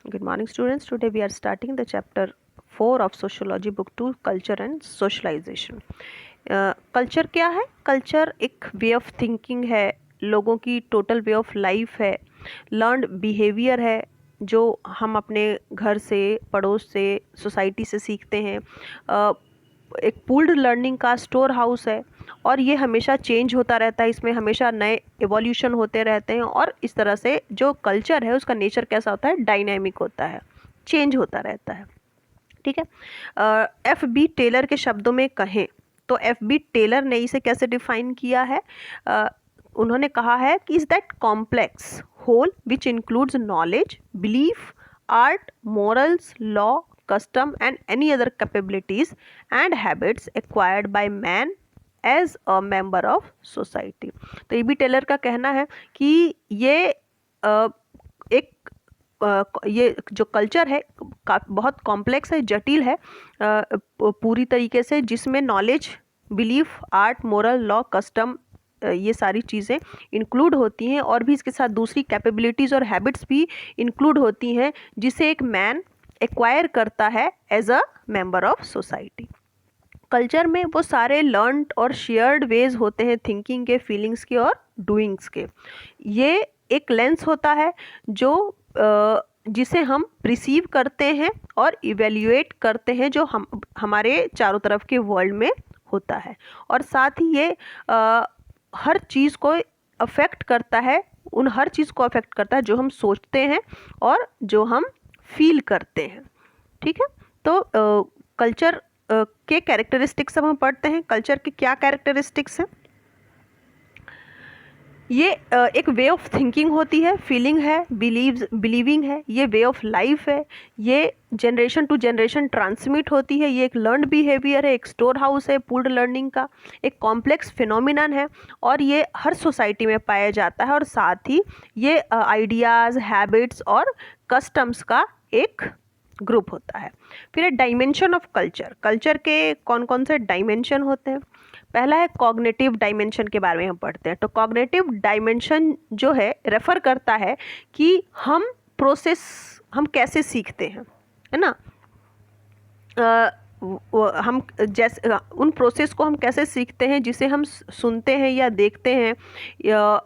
Good morning, students. Today we are starting the chapter 4 of Sociology, Book 2, Culture and Socialization. Culture क्या है? Culture एक way of thinking है, लोगों की total way of life है, learned behaviour है जो हम अपने घर से, पड़ोस से, सोसाइटी से सीखते हैं। एक पूल्ड लर्निंग का स्टोर हाउस है और ये हमेशा चेंज होता रहता है, इसमें हमेशा नए एवोल्यूशन होते रहते हैं और इस तरह से जो कल्चर है उसका नेचर कैसा होता है? डायनामिक होता है, चेंज होता रहता है। ठीक है। F.B. टेलर के शब्दों में कहें तो F.B. टेलर ने इसे कैसे डिफाइन किया है? उन्होंने कहा है कि is that complex whole which includes knowledge, belief, art, morals, law, custom and any other capabilities and habits acquired by man as a member of society। तो ए बी टेलर का कहना है कि ये एक ये जो कल्चर है बहुत कॉम्प्लेक्स है, जटिल है पूरी तरीके से, जिसमें knowledge, belief, art, moral, law, custom ये सारी चीज़ें इंक्लूड होती हैं और भी इसके साथ दूसरी कैपेबिलिटीज़ और हैबिट्स भी इंक्लूड होती हैं जिसे एक मैन एक्वायर करता है as a member of society. Culture में वो सारे लर्नड और शेयर्ड वेज होते हैं थिंकिंग के, फीलिंग्स के और डूइंग्स के। ये एक लेंस होता है जो जिसे हम प्रिसीव करते हैं और इवेल्युएट करते हैं जो हमारे चारों तरफ के वर्ल्ड में होता है, और साथ ही ये हर चीज़ को अफेक्ट करता है, उन हर चीज़ को अफेक्ट करता है जो हम सोचते हैं और जो हम फील करते हैं। ठीक है। तो कल्चर के कैरेक्टरिस्टिक्स अब हम पढ़ते हैं। कल्चर के क्या कैरेक्टरिस्टिक्स हैं? ये एक वे ऑफ थिंकिंग होती है, फीलिंग है, बिलीविंग है, ये वे ऑफ लाइफ है, ये जनरेशन टू जनरेशन ट्रांसमिट होती है, ये एक लर्नड बिहेवियर है, एक स्टोर हाउस है पूल्ड लर्निंग का, एक कॉम्प्लेक्स फिनोमिनन है और ये हर सोसाइटी में पाया जाता है, और साथ ही ये आइडियाज़, हैबिट्स और कस्टम्स का एक ग्रुप होता है। फिर है डायमेंशन ऑफ कल्चर। कल्चर के कौन कौन से डायमेंशन होते हैं? पहला है कॉग्निटिव डायमेंशन के बारे में हम पढ़ते हैं। तो कॉग्निटिव डायमेंशन जो है रेफर करता है कि हम कैसे सीखते हैं, है ना। हम जैसे उन प्रोसेस को हम कैसे सीखते हैं जिसे हम सुनते हैं या देखते हैं,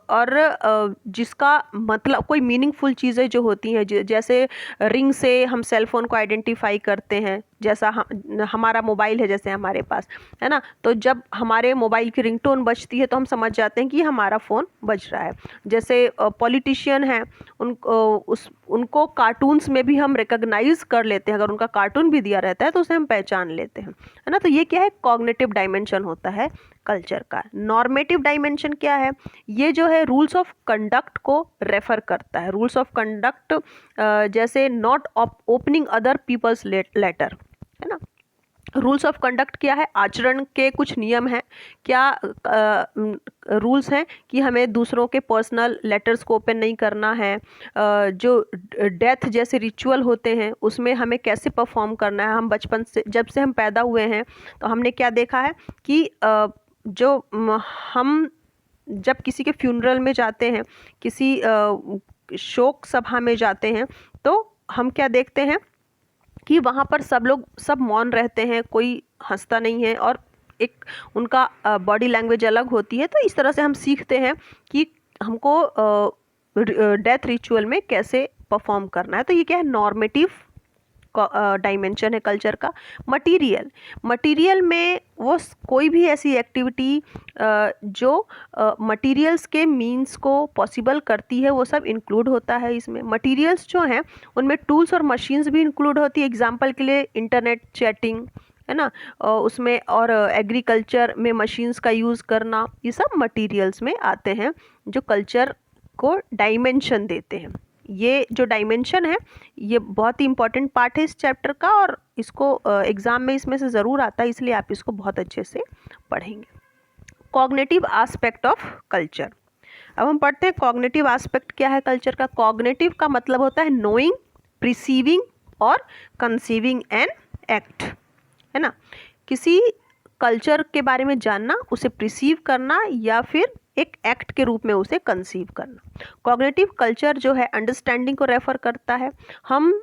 और जिसका मतलब कोई मीनिंगफुल चीज़ें जो होती हैं, जैसे रिंग से हम सेल फोन को आइडेंटिफाई करते हैं, जैसा हमारा मोबाइल है जैसे हमारे पास, है ना। तो जब हमारे मोबाइल की रिंगटोन बजती है तो हम समझ जाते हैं कि हमारा फ़ोन बज रहा है। जैसे पॉलिटिशियन हैं, उनको कार्टून्स में भी हम रिकॉग्नाइज कर लेते हैं, अगर उनका कार्टून भी दिया रहता है तो उसे हम पहचान लेते हैं, है ना। तो ये क्या है? कॉग्निटिव डायमेंशन होता है कल्चर का। नॉर्मेटिव डायमेंशन क्या है? ये जो है रूल्स ऑफ कंडक्ट को रेफर करता है। रूल्स ऑफ कंडक्ट जैसे not opening other people's letter, है ना। रूल्स ऑफ कंडक्ट क्या है? आचरण के कुछ नियम हैं। क्या रूल्स हैं कि हमें दूसरों के पर्सनल लेटर्स को ओपन नहीं करना है, जो डेथ जैसे रिचुअल होते हैं उसमें हमें कैसे परफॉर्म करना है। हम बचपन से, जब से हम पैदा हुए हैं तो हमने क्या देखा है कि हम जब किसी के फ्यूनरल में जाते हैं, किसी शोक सभा में जाते हैं, तो हम क्या देखते हैं कि वहाँ पर सब मौन रहते हैं, कोई हंसता नहीं है और एक उनका बॉडी लैंग्वेज अलग होती है। तो इस तरह से हम सीखते हैं कि हमको डेथ रिचुअल में कैसे परफॉर्म करना है। तो ये क्या है? नॉर्मेटिव डायमेंशन है कल्चर का। मटीरियल में वो कोई भी ऐसी एक्टिविटी जो मटीरियल्स के मीन्स को पॉसिबल करती है, वो सब इंक्लूड होता है इसमें। मटीरियल्स जो हैं उनमें टूल्स और मशीन्स भी इंक्लूड होती है। एग्जांपल के लिए इंटरनेट चैटिंग, है ना, उसमें, और एग्रीकल्चर में मशीन्स का यूज़ करना, ये सब मटीरियल्स में आते हैं जो कल्चर को डायमेंशन देते हैं। ये जो डायमेंशन है ये बहुत ही इंपॉर्टेंट पार्ट है इस चैप्टर का, और इसको एग्ज़ाम में इसमें से ज़रूर आता है, इसलिए आप इसको बहुत अच्छे से पढ़ेंगे। Cognitive aspect of culture. अब हम पढ़ते हैं कॉग्निटिव एस्पेक्ट क्या है कल्चर का। कॉग्निटिव का मतलब होता है नोइंग, प्रिसीविंग और कंसीविंग एन एक्ट, है ना। किसी कल्चर के बारे में जानना, उसे प्रिसीव करना या फिर एक एक्ट के रूप में उसे कंसीव करना। कॉग्निटिव कल्चर जो है अंडरस्टैंडिंग को रेफर करता है। हम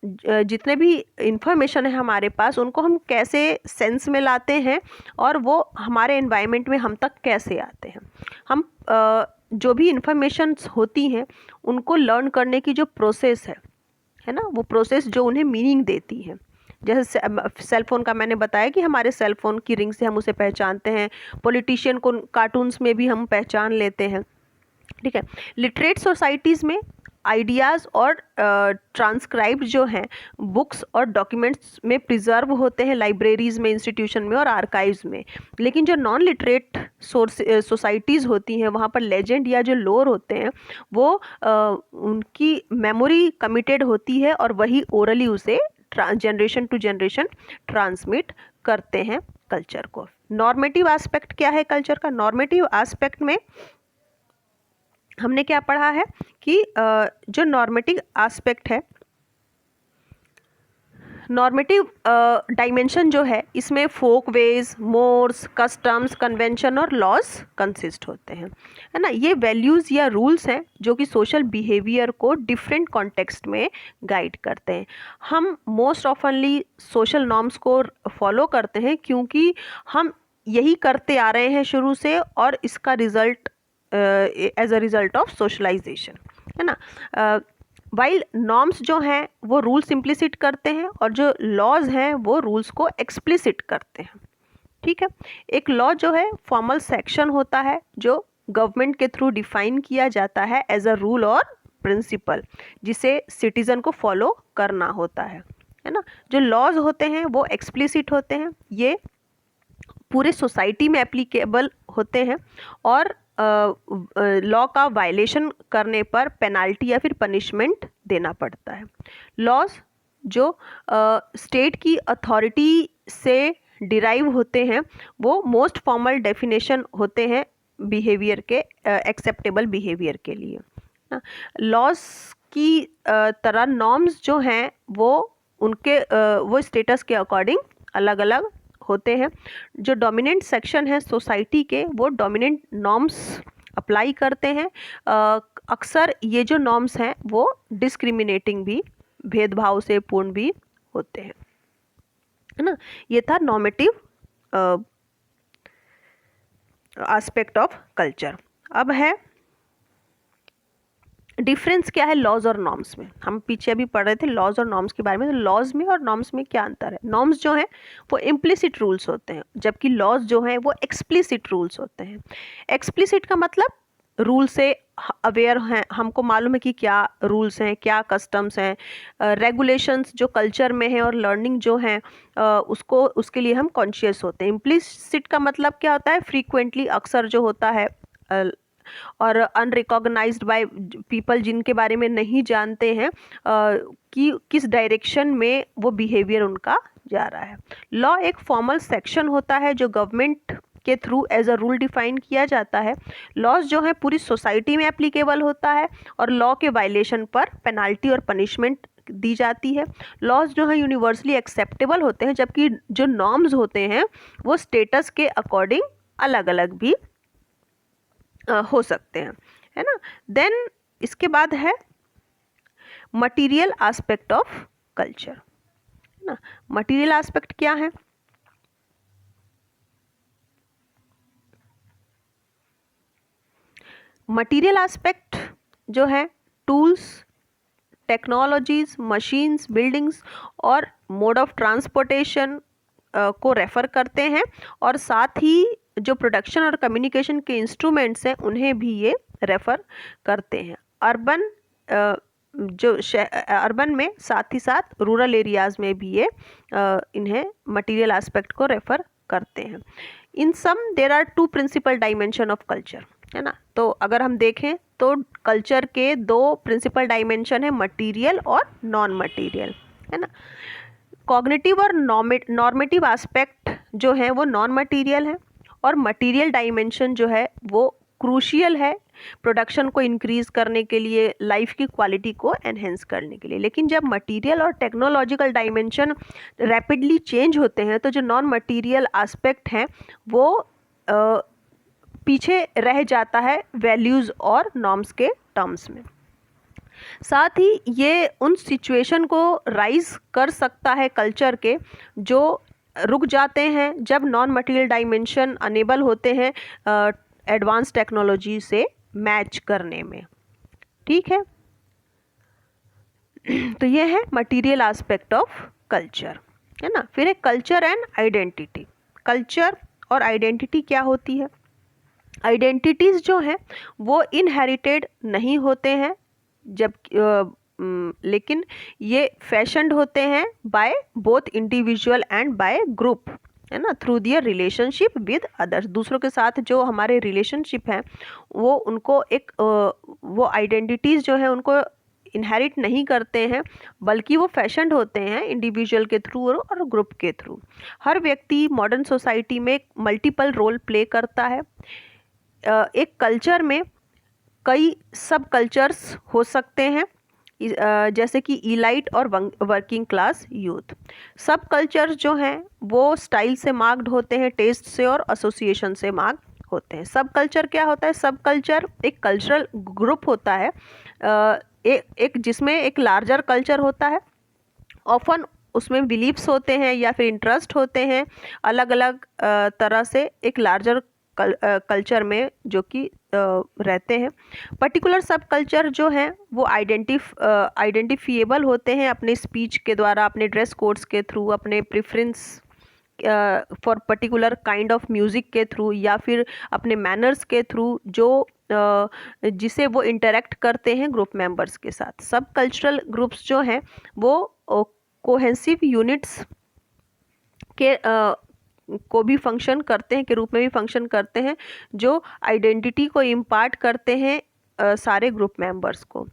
जितने भी इंफॉर्मेशन है हमारे पास उनको हम कैसे सेंस में लाते हैं और वो हमारे एनवायरनमेंट में हम तक कैसे आते हैं। हम जो भी इंफॉर्मेशंस होती हैं उनको लर्न करने की जो प्रोसेस है ना, वो प्रोसेस जो उन्हें मीनिंग देती है। जैसे सेल फोन का मैंने बताया कि हमारे सेल फोन की रिंग से हम उसे पहचानते हैं, पॉलिटिशियन को कार्टून्स में भी हम पहचान लेते हैं। ठीक है, लिटरेट सोसाइटीज़ में आइडियाज़ और ट्रांसक्राइब जो हैं बुक्स और डॉक्यूमेंट्स में प्रिजर्व होते हैं, लाइब्रेरीज़ में, इंस्टीट्यूशन में और आर्काइव्स में। लेकिन जो नॉन लिटरेट सोसाइटीज़ होती हैं वहाँ पर लेजेंड या जो लोर होते हैं वो उनकी मेमोरी कमिटेड होती है और वही ओरली उसे जनरेशन टू जनरेशन ट्रांसमिट करते हैं कल्चर को। नॉर्मेटिव एस्पेक्ट क्या है कल्चर का? नॉर्मेटिव एस्पेक्ट में हमने क्या पढ़ा है कि जो नॉर्मेटिव एस्पेक्ट है, नॉर्मेटिव डायमेंशन जो है इसमें फोक वेज, मोर्स, कस्टम्स, कन्वेंशन और लॉज कंसिस्ट होते हैं, है ना। ये वैल्यूज़ या रूल्स हैं जो कि सोशल बिहेवियर को डिफरेंट कॉन्टेक्स्ट में गाइड करते हैं। हम मोस्ट ऑफनली सोशल नॉर्म्स को फॉलो करते हैं क्योंकि हम यही करते आ रहे हैं शुरू से और इसका result as a result of socialisation, है ना। वाइल नॉर्म्स जो हैं वो रूल्स इम्प्लिसिट करते हैं और जो लॉज हैं वो रूल्स को एक्सप्लिसिट करते हैं। ठीक है, एक लॉ जो है फॉर्मल सेक्शन होता है जो गवर्नमेंट के थ्रू डिफाइन किया जाता है एज अ रूल और प्रिंसिपल जिसे सिटीजन को फॉलो करना होता है ना। जो लॉज होते हैं वो एक्सप्लिसिट होते हैं, ये पूरे सोसाइटी में एप्लीकेबल होते हैं और लॉ का वायलेशन करने पर पेनाल्टी या फिर पनिशमेंट देना पड़ता है। लॉज जो स्टेट की अथॉरिटी से डिराइव होते हैं वो मोस्ट फॉर्मल डेफिनेशन होते हैं बिहेवियर के, एक्सेप्टेबल बिहेवियर के लिए। लॉज की तरह नॉर्म्स जो हैं वो उनके वो स्टेटस के अकॉर्डिंग अलग अलग होते हैं। जो डोमिनेंट सेक्शन है सोसाइटी के वो डोमिनेंट नॉर्म्स अप्लाई करते हैं। अक्सर ये जो नॉर्म्स हैं वो डिस्क्रिमिनेटिंग भी, भेदभाव से पूर्ण भी होते हैं, है ना। ये था नॉर्मेटिव एस्पेक्ट ऑफ कल्चर। अब है डिफरेंस क्या है लॉज और नॉर्म्स में। हम पीछे अभी पढ़ रहे थे लॉज और नॉर्म्स के बारे में, तो लॉज में और नॉर्म्स में क्या अंतर है। नॉर्म्स जो हैं वो इम्प्लिसिट रूल्स होते हैं जबकि लॉज जो हैं वो एक्सप्लिसिट रूल्स होते हैं। एक्सप्लिसिट का मतलब रूल से अवेयर हैं, हमको मालूम है कि क्या रूल्स हैं, क्या कस्टम्स हैं, रेगुलेशंस जो कल्चर में है और लर्निंग जो है उसको उसके लिए हम कॉन्शियस होते हैं। इम्प्लिसिट का मतलब क्या होता है, फ्रीक्वेंटली, अक्सर जो होता है, और अनरिकॉग्नाइज्ड बाय पीपल जिनके बारे में नहीं जानते हैं कि किस डायरेक्शन में वो बिहेवियर उनका जा रहा है। लॉ एक फॉर्मल सेक्शन होता है जो गवर्नमेंट के through as a rule define किया जाता है। लॉज जो है पूरी सोसाइटी में एप्लीकेबल होता है और लॉ के वायलेशन पर पेनाल्टी और पनिशमेंट दी जाती है। लॉज जो है यूनिवर्सली एक्सेप्टेबल होते हैं जबकि जो नॉर्म्स होते हैं वो स्टेटस के अकॉर्डिंग अलग अलग भी हो सकते हैं, है ना। देन इसके बाद है मटीरियल एस्पेक्ट ऑफ कल्चर, है ना। मटीरियल एस्पेक्ट क्या है? मटीरियल एस्पेक्ट जो है टूल्स, टेक्नोलॉजीज, मशीन्स, बिल्डिंग्स और मोड ऑफ ट्रांसपोर्टेशन को रेफर करते हैं और साथ ही जो प्रोडक्शन और कम्युनिकेशन के इंस्ट्रूमेंट्स हैं उन्हें भी ये रेफर करते हैं। अर्बन अर्बन में साथ ही साथ रूरल एरियाज़ में भी ये इन्हें मटेरियल एस्पेक्ट को रेफर करते हैं। In sum there are two principal dimension of culture, है ना। तो अगर हम देखें तो कल्चर के दो प्रिंसिपल डायमेंशन है, मटीरियल और नॉन मटीरियल, है ना। कॉग्निटिव और नॉर्मेटिव एस्पेक्ट जो है वो नॉन मटीरियल है और मटीरियल डायमेंशन जो है वो क्रूशियल है प्रोडक्शन को इंक्रीज करने के लिए, लाइफ की क्वालिटी को एनहेंस करने के लिए। लेकिन जब मटेरियल और टेक्नोलॉजिकल डायमेंशन रैपिडली चेंज होते हैं तो जो नॉन मटेरियल एस्पेक्ट हैं वो पीछे रह जाता है वैल्यूज़ और नॉर्म्स के टर्म्स में। साथ ही ये उन सिचुएशन को राइज कर सकता है कल्चर के जो रुक जाते हैं जब नॉन मटेरियल डायमेंशन अनेबल होते हैं एडवांस टेक्नोलॉजी से मैच करने में। ठीक है, तो ये है मटेरियल एस्पेक्ट ऑफ कल्चर, है ना। फिर एक कल्चर एंड आइडेंटिटी। कल्चर और आइडेंटिटी क्या होती है? आइडेंटिटीज़ जो हैं वो इनहेरिटेड नहीं होते हैं, जब लेकिन ये फैशन्ड होते हैं by both individual and by group, है ना, through their relationship with others. दूसरों के साथ जो हमारे रिलेशनशिप हैं वो उनको एक वो आइडेंटिटीज़ जो हैं उनको इनहेरिट नहीं करते हैं, बल्कि वो फैशन्ड होते हैं इंडिविजुअल के थ्रू और ग्रुप के थ्रू। हर व्यक्ति मॉडर्न सोसाइटी में मल्टीपल रोल प्ले करता है। एक कल्चर में कई सब कल्चर्स हो सकते हैं, जैसे कि इलाइट और वर्किंग क्लास यूथ। सब कल्चर्स जो हैं वो स्टाइल से मार्क्ड होते हैं, टेस्ट से और एसोसिएशन से मार्क्ड होते हैं। सब कल्चर क्या होता है? सब कल्चर एक कल्चरल ग्रुप होता है, एक जिसमें एक लार्जर कल्चर होता है। ऑफन उसमें बिलीफ्स होते हैं या फिर इंटरेस्ट होते हैं अलग अलग तरह से एक लार्जर कल्चर में जो कि रहते हैं। पर्टिकुलर सब कल्चर जो हैं वो आइडेंटिफिएबल होते हैं अपने स्पीच के द्वारा, अपने ड्रेस कोड्स के थ्रू, अपने preference for particular kind of music के थ्रू, या फिर अपने मैनर्स के थ्रू जो जिसे वो इंटरेक्ट करते हैं ग्रुप मेंबर्स के साथ। सब कल्चरल ग्रुप्स जो हैं वो कोहेसिव यूनिट्स के को भी फंक्शन करते हैं, के रूप में भी फंक्शन करते हैं, जो आइडेंटिटी को इम्पार्ट करते हैं सारे ग्रुप मेंबर्स को।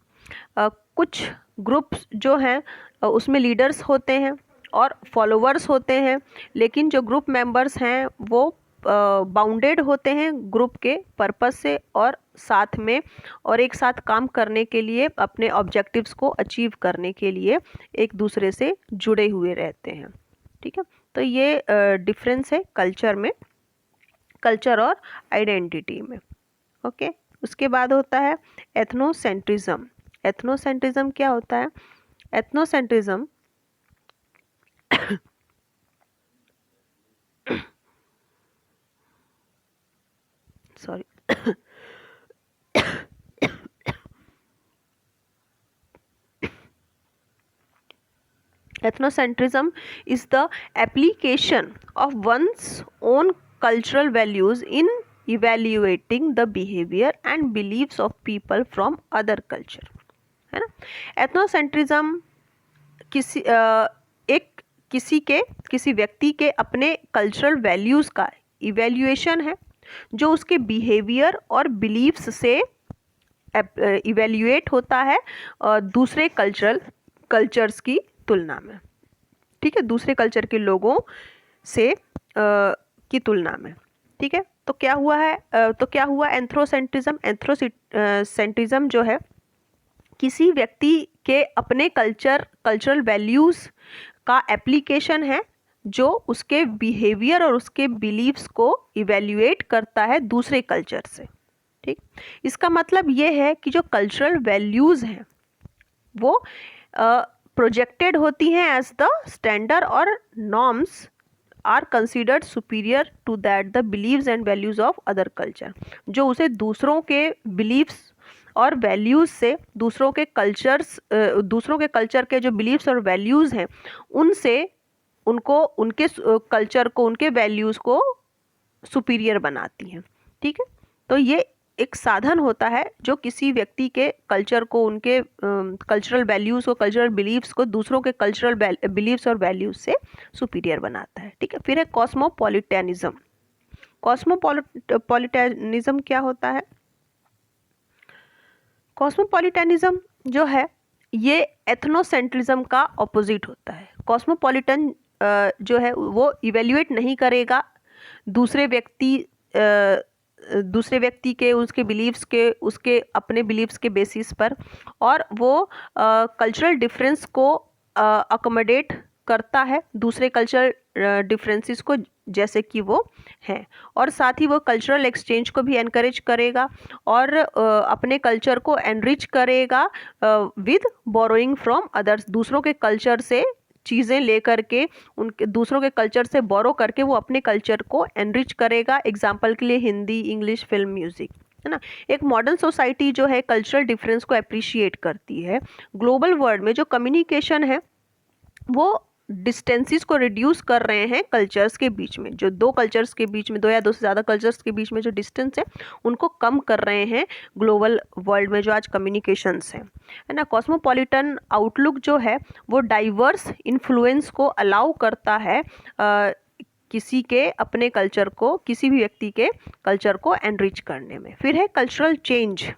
कुछ ग्रुप्स जो हैं उसमें लीडर्स होते हैं और फॉलोवर्स होते हैं, लेकिन जो ग्रुप मेंबर्स हैं वो बाउंडेड होते हैं ग्रुप के पर्पस से और साथ में और एक साथ काम करने के लिए, अपने ऑब्जेक्टिव्स को अचीव करने के लिए एक दूसरे से जुड़े हुए रहते हैं। ठीक है, तो ये डिफरेंस है कल्चर में, कल्चर और आइडेंटिटी में। ओके, उसके बाद होता है एथनोसेंट्रिज्म। एथनोसेंट्रिज्म क्या होता है? Ethnocentrism sorry ethnocentrism is the application of one's own cultural values in evaluating the behavior and beliefs of people from other culture, है ना। ethnocentrism किसी व्यक्ति के अपने कल्चरल वैल्यूज़ का इवेल्युएशन है जो उसके बिहेवियर और बिलीफ्स से इवेल्युएट होता है दूसरे कल्चर्स की तुलना में। ठीक है, दूसरे कल्चर के लोगों से की तुलना में। ठीक है, तो क्या हुआ एंथ्रोसेंट्रिज्म। एंथ्रोसेंट्रिज्म जो है किसी व्यक्ति के अपने कल्चरल वैल्यूज़ का एप्लीकेशन है जो उसके बिहेवियर और उसके बिलीव्स को इवेल्युएट करता है दूसरे कल्चर से। ठीक, इसका मतलब ये है कि जो कल्चरल वैल्यूज़ हैं वो प्रोजेक्टेड होती हैं एज द स्टैंडर्ड और norms are considered superior to that the believes and values of other culture, जो उसे दूसरों के बिलीव्स और वैल्यूज़ से, दूसरों के कल्चर के जो बिलीव्स और वैल्यूज़ हैं उनसे उनको उनके कल्चर को, उनके वैल्यूज़ को सुपीरियर बनाती हैं। ठीक है, तो ये एक साधन होता है जो किसी व्यक्ति के कल्चर को, उनके कल्चरल वैल्यूज़ को, कल्चरल बिलीव्स को दूसरों के कल्चरल बिलीव्स और वैल्यूज़ से सुपीरियर बनाता है। ठीक है, फिर है कॉस्मोपॉलिटनिज्म। कॉस्मोपॉलिटनिज्म क्या होता है? कॉस्मोपॉलिटनिज्म जो है ये एथनोसेंट्रिज्म का ऑपोजिट होता है। कॉस्मोपॉलिटन जो है वो इवेल्युएट नहीं करेगा दूसरे व्यक्ति के, उसके बिलीव्स के, उसके अपने बिलीव्स के बेसिस पर, और वो कल्चरल डिफरेंस को अकोमोडेट करता है दूसरे कल्चरल डिफरेंसेस को जैसे कि वो हैं, और साथ ही वो कल्चरल एक्सचेंज को भी एनकरेज करेगा और अपने कल्चर को एनरिच करेगा विद बोरोइंग फ्रॉम अदर्स, दूसरों के कल्चर से चीज़ें लेकर के, उनके दूसरों के कल्चर से बोरो करके वो अपने कल्चर को एनरिच करेगा। एग्जाम्पल के लिए हिंदी, इंग्लिश, फिल्म, म्यूज़िक, है ना। एक मॉडर्न सोसाइटी जो है कल्चरल डिफरेंस को अप्रिशिएट करती है। ग्लोबल वर्ल्ड में जो कम्युनिकेशन है वो डिस्टेंसेस को रिड्यूस कर रहे हैं कल्चर्स के बीच में, जो दो कल्चर्स के बीच में, दो या दो से ज़्यादा कल्चर्स के बीच में जो डिस्टेंस है उनको कम कर रहे हैं ग्लोबल वर्ल्ड में जो आज कम्युनिकेशंस हैं, है ना। कॉस्मोपॉलिटन आउटलुक जो है वो डाइवर्स इन्फ्लुएंस को अलाउ करता है किसी के अपने कल्चर को, किसी भी व्यक्ति के कल्चर को एनरिच करने में। फिर है कल्चरल चेंज।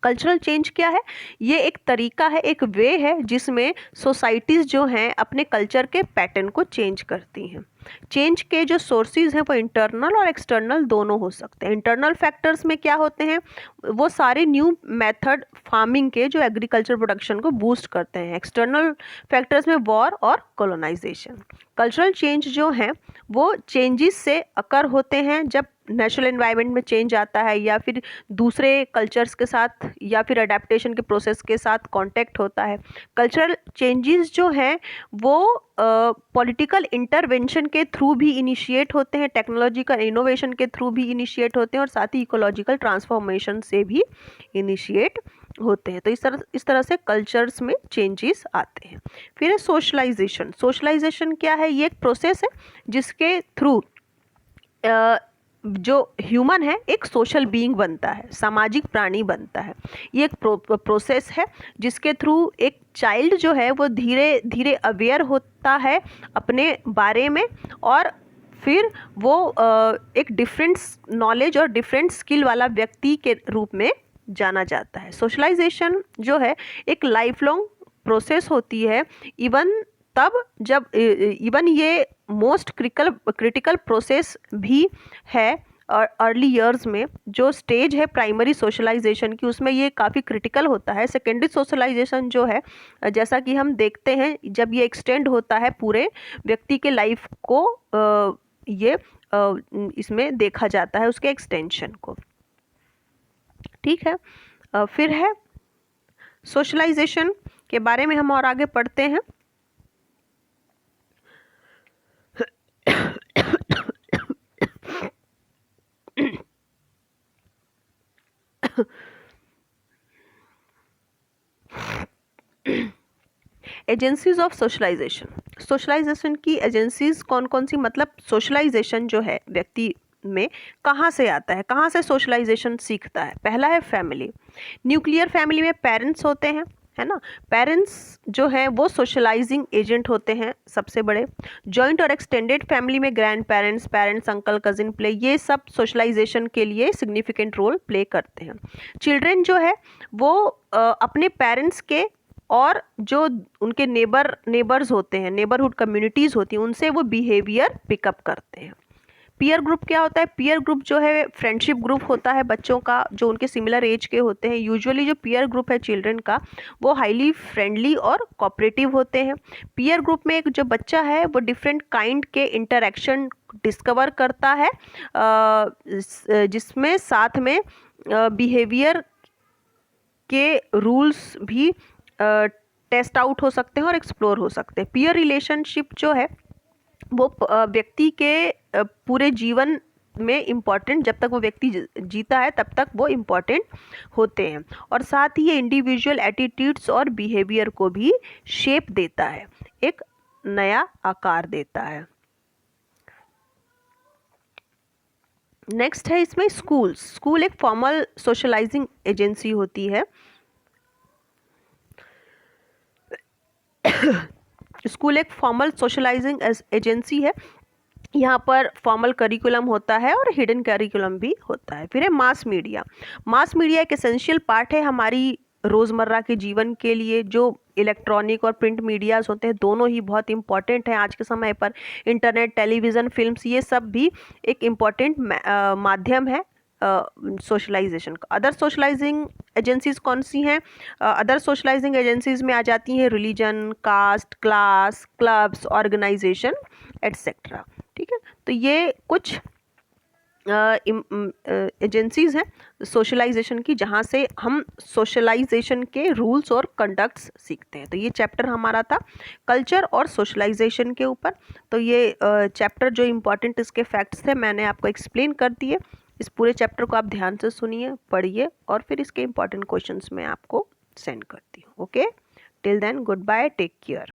कल्चरल चेंज क्या है? ये एक तरीका है, एक वे है जिसमें सोसाइटीज़ जो हैं अपने कल्चर के पैटर्न को चेंज करती हैं। चेंज के जो सोर्सेज हैं वो इंटरनल और एक्सटर्नल दोनों हो सकते हैं। इंटरनल फैक्टर्स में क्या होते हैं? वो सारे न्यू मेथड फार्मिंग के जो एग्रीकल्चर प्रोडक्शन को बूस्ट करते हैं। एक्सटर्नल फैक्टर्स में वॉर और कॉलोनाइजेशन। कल्चरल चेंज जो हैं वो चेंजेस से अकर होते हैं जब नेचुरल एनवायरनमेंट में चेंज आता है या फिर दूसरे कल्चर्स के साथ या फिर अडेप्टेशन के प्रोसेस के साथ कांटेक्ट होता है। कल्चरल चेंजेस जो हैं वो पॉलिटिकल इंटरवेंशन के थ्रू भी इनिशिएट होते हैं, टेक्नोलॉजिकल इनोवेशन के थ्रू भी इनिशिएट होते हैं और साथ ही इकोलॉजिकल ट्रांसफॉर्मेशन से भी इनिशिएट होते हैं। तो इस तरह से कल्चर्स में चेंजेस आते हैं। फिर है सोशलाइजेशन। सोशलाइजेशन क्या है? ये एक प्रोसेस है जिसके थ्रू जो ह्यूमन है एक सोशल बीइंग बनता है, सामाजिक प्राणी बनता है। ये एक प्रोसेस है जिसके थ्रू एक चाइल्ड जो है वो धीरे धीरे अवेयर होता है अपने बारे में और फिर वो एक डिफरेंट नॉलेज और डिफरेंट स्किल वाला व्यक्ति के रूप में जाना जाता है। सोशलाइजेशन जो है एक लाइफ लॉन्ग प्रोसेस होती है, इवन ये मोस्ट क्रिटिकल प्रोसेस भी है। और अर्ली ईयर्स में जो स्टेज है प्राइमरी सोशलाइजेशन की, उसमें ये काफ़ी क्रिटिकल होता है। सेकेंडरी सोशलाइजेशन जो है, जैसा कि हम देखते हैं, जब ये एक्सटेंड होता है पूरे व्यक्ति के लाइफ को, इसमें देखा जाता है उसके एक्सटेंशन को। ठीक है। फिर है सोशलाइजेशन के बारे में हम और आगे पढ़ते हैं। Agencies of socialisation. सोशलाइजेशन की एजेंसीज कौन कौन सी, मतलब सोशलाइजेशन जो है व्यक्ति में कहाँ से आता है, कहाँ से सोशलाइजेशन सीखता है? पहला है फैमिली। न्यूक्लियर फैमिली में पेरेंट्स होते हैं, है ना। पेरेंट्स जो है वो सोशलाइजिंग एजेंट होते हैं सबसे बड़े। जॉइंट और एक्सटेंडेड फैमिली में grand parents, parents, uncle, cousin play, ये सब सोशलाइजेशन के लिए सिग्निफिकेंट रोल प्ले करते हैं। चिल्ड्रेन जो है वो अपने पेरेंट्स के और जो उनके नेबर्स होते हैं, नेबरहुड कम्युनिटीज़ होती हैं, उनसे वो बिहेवियर पिकअप करते हैं। पीयर ग्रुप क्या होता है? पीयर ग्रुप जो है फ्रेंडशिप ग्रुप होता है बच्चों का जो उनके सिमिलर एज के होते हैं। यूजुअली जो पीयर ग्रुप है चिल्ड्रन का वो हाईली फ्रेंडली और कोऑपरेटिव होते हैं। पीयर ग्रुप में एक जो बच्चा है वो डिफरेंट काइंड के इंटरेक्शन डिस्कवर करता है, जिसमें साथ में बिहेवियर के रूल्स भी टेस्ट आउट हो सकते हैं और एक्सप्लोर हो सकते हैं। पीयर रिलेशनशिप जो है वो व्यक्ति के पूरे जीवन में इम्पॉर्टेंट, जब तक वो व्यक्ति जीता है तब तक वो इम्पॉर्टेंट होते हैं और साथ ही ये इंडिविजुअल एटीट्यूड्स और बिहेवियर को भी शेप देता है, एक नया आकार देता है। नेक्स्ट है इसमें स्कूल एक फॉर्मल सोशलाइजिंग एजेंसी होती है। स्कूल एक फॉर्मल सोशलाइजिंग एजेंसी है। यहाँ पर फॉर्मल करिकुलम होता है और हिडन करिकुलम भी होता है। फिर है मास मीडिया। मास मीडिया एक एसेंशियल पार्ट है हमारी रोज़मर्रा के जीवन के लिए। जो इलेक्ट्रॉनिक और प्रिंट मीडियाज़ होते हैं दोनों ही बहुत इंपॉर्टेंट हैं आज के समय पर। इंटरनेट, टेलीविज़न, फिल्म्स, ये सब भी एक इम्पॉर्टेंट माध्यम है सोशलाइजेशन का। अदर सोशलाइजिंग एजेंसीज कौन सी हैं? अदर सोशलाइजिंग एजेंसीज में आ जाती हैं religion, caste, class, clubs, organisation etcetera. ठीक है, तो ये कुछ एजेंसीज हैं सोशलाइजेशन की, जहाँ से हम सोशलाइजेशन के रूल्स और कंडक्ट्स सीखते हैं। तो ये चैप्टर हमारा था कल्चर और सोशलाइजेशन के ऊपर। तो ये चैप्टर जो इम्पोर्टेंट इसके फैक्ट्स थे मैंने आपको एक्सप्लेन कर दिए। इस पूरे चैप्टर को आप ध्यान से सुनिए, पढ़िए और फिर इसके इम्पोर्टेंट क्वेश्चंस मैं आपको सेंड करती हूँ। Okay, till then goodbye, take care.